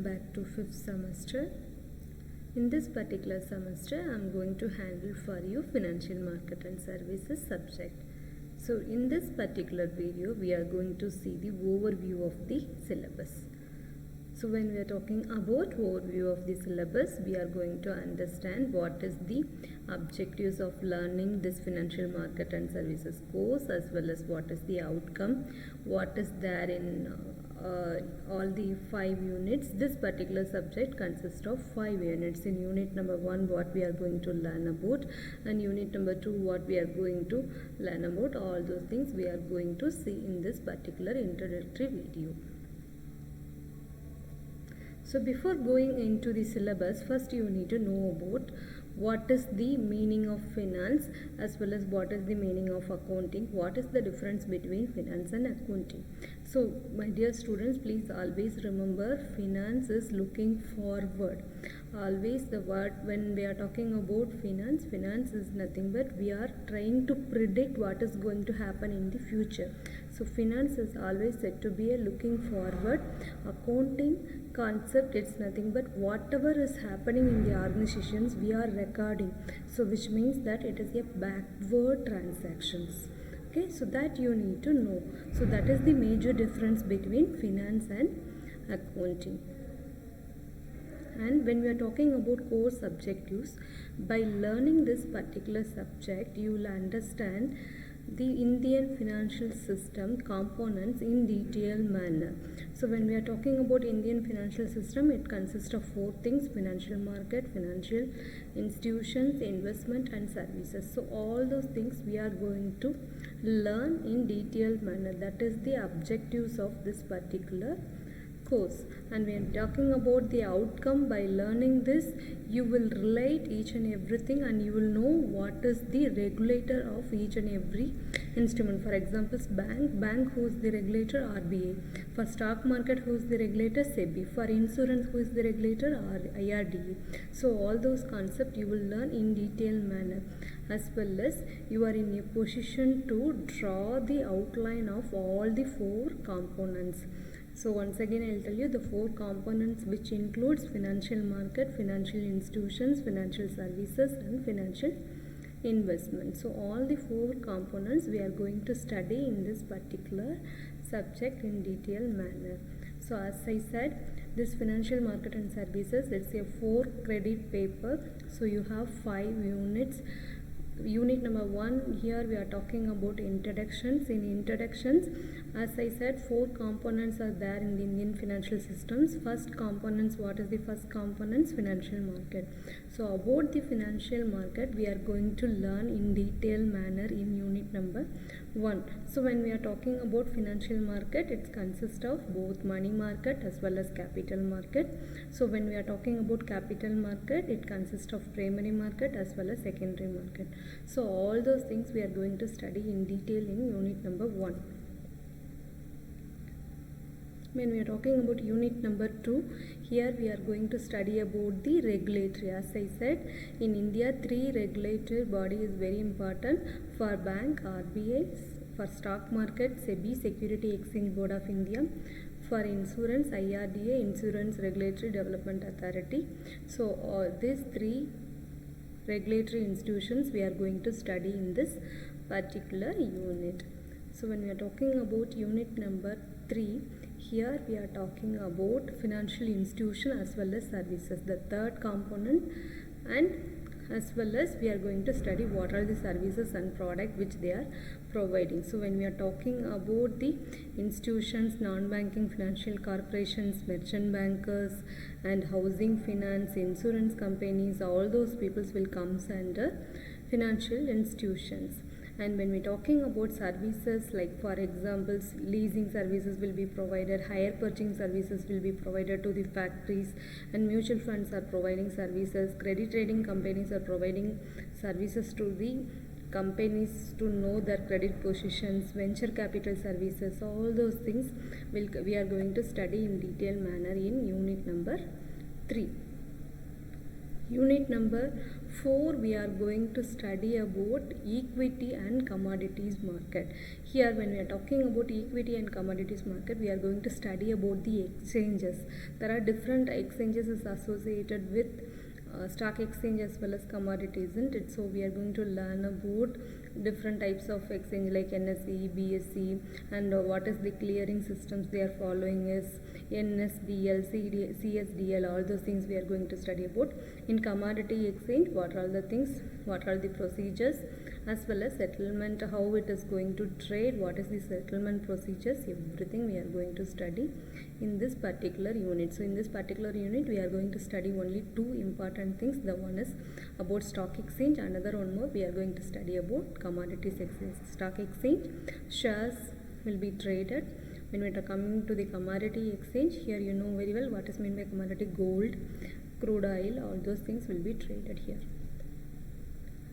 Welcome back to 5th semester. In this particular semester, I am going to handle for you Financial Market and Services subject. So in this particular video, we are going to see the overview of the syllabus. So when we are talking about overview of the syllabus, we are going to understand what is the objectives of learning this Financial Market and Services course, as well as what is the outcome, what is there in all the 5 units. This particular subject consists of 5 units. In unit number 1, what we are going to learn about, and unit number 2, what we are going to learn about. All those things we are going to see in this particular introductory video. So before going into the syllabus, first you need to know about what is the meaning of finance, as well as what is the meaning of accounting, what is the difference between finance and accounting. So my dear students, please always remember, finance is looking forward. Always the word, when we are talking about finance is nothing but we are trying to predict what is going to happen in the future. So finance is always said to be a looking forward. Accounting concept, it's nothing but whatever is happening in the organizations we are recording, so which means that it is a backward transactions. Okay, so that you need to know. So that is the major difference between finance and accounting. And when we are talking about core objectives, by learning this particular subject, you will understand the Indian financial system components in detailed manner. So when we are talking about Indian financial system, it consists of 4 things: financial market, financial institutions, investment and services. So all those things we are going to learn in detailed manner. That is the objectives of this particular course. And when talking about the outcome, by learning this, you will relate each and everything, and you will know what is the regulator of each and every instrument. For example, bank who is the regulator? RBI. For stock market, who is the regulator? SEBI. For insurance, who is the regulator? IRDA. So all those concepts you will learn in detailed manner, as well as you are in a position to draw the outline of all the 4 components. So once again I will tell you the 4 components, which includes financial market, financial institutions, financial services and financial investment. So all the 4 components we are going to study in this particular subject in detailed manner. So as I said, this financial market and services, it's a 4 credit paper. So you have 5 units. Unit number 1, here we are talking about introductions. In introductions, as I said, 4 components are there in the Indian financial systems. First components, what is the first components? Financial market. So about the financial market, we are going to learn in detailed manner in unit number 1. So when we are talking about financial market, it consists of both money market as well as capital market. So when we are talking about capital market, it consists of primary market as well as secondary market. So all those things we are going to study in detail in unit number 1. When we are talking about unit number 2, here we are going to study about the regulatory. As I said, in India, 3 regulatory body is very important. For bank, RBI; for stock market, SEBI, Security Exchange Board of India; for insurance, IRDA, Insurance Regulatory Development Authority. So these 3 regulatory institutions we are going to study in this particular unit. So when we are talking about unit number 3, here we are talking about financial institution as well as services, the 3rd component, and as well as we are going to study what are the services and product which they are providing. So when we are talking about the institutions, non-banking financial corporations, merchant bankers and housing finance, insurance companies, all those peoples will come under financial institutions. And when we are talking about services, like for example, leasing services will be provided, hire purchasing services will be provided to the factories, and mutual funds are providing services, credit trading companies are providing services to the companies to know their credit positions, venture capital services. All those things we are going to study in detailed manner in unit number 3. Unit number 4, we are going to study about equity and commodities market. Here when we are talking about equity and commodities market, we are going to study about the exchanges. There are different exchanges associated with stock exchange as well as commodities, isn't it? So we are going to learn about different types of exchange like NSE, BSE, and what is the clearing systems they are following is NSDL, CSDL, all those things we are going to study about. In commodity exchange, what are the things, what are the procedures, as well as settlement, how it is going to trade, what is the settlement procedures, everything we are going to study in this particular unit. So in this particular unit we are going to study only two important things. The one is about stock exchange, another one more we are going to study about commodities exchange. Stock exchange, shares will be traded. When we are coming to the commodity exchange, here you know very well what is meant by commodity. Gold, crude oil, all those things will be traded here.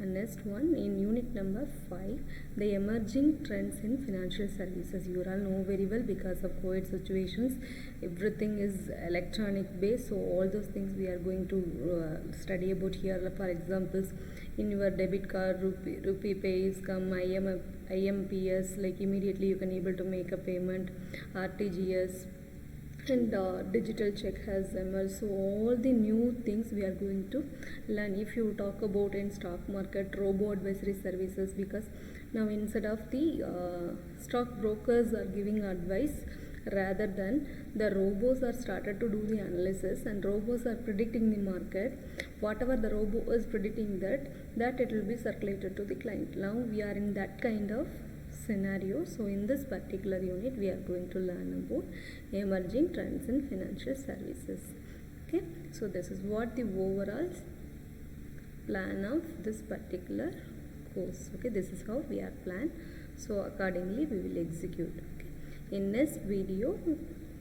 And next one, in unit number 5, the emerging trends in financial services. You all know very well, because of COVID situations, everything is electronic based, so all those things we are going to study about here. For examples, in your debit card, rupee pays come, IMPS, like immediately you can able to make a payment, RTGS, and digital check has emerged. So all the new things we are going to learn. If you talk about in stock market, robo advisory services, because now instead of the stock brokers are giving advice, rather than the robos are started to do the analysis, and robos are predicting the market. Whatever the robo is predicting, that it will be circulated to the client. Now we are in that kind of scenario. So in this particular unit we are going to learn about emerging trends in financial services. Okay, so this is what the overall plan of this particular course. Okay, this is how we are planned, so accordingly we will execute. Okay, in next video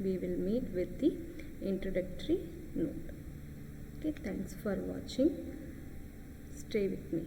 we will meet with the introductory note. Okay, thanks for watching. Stay with me.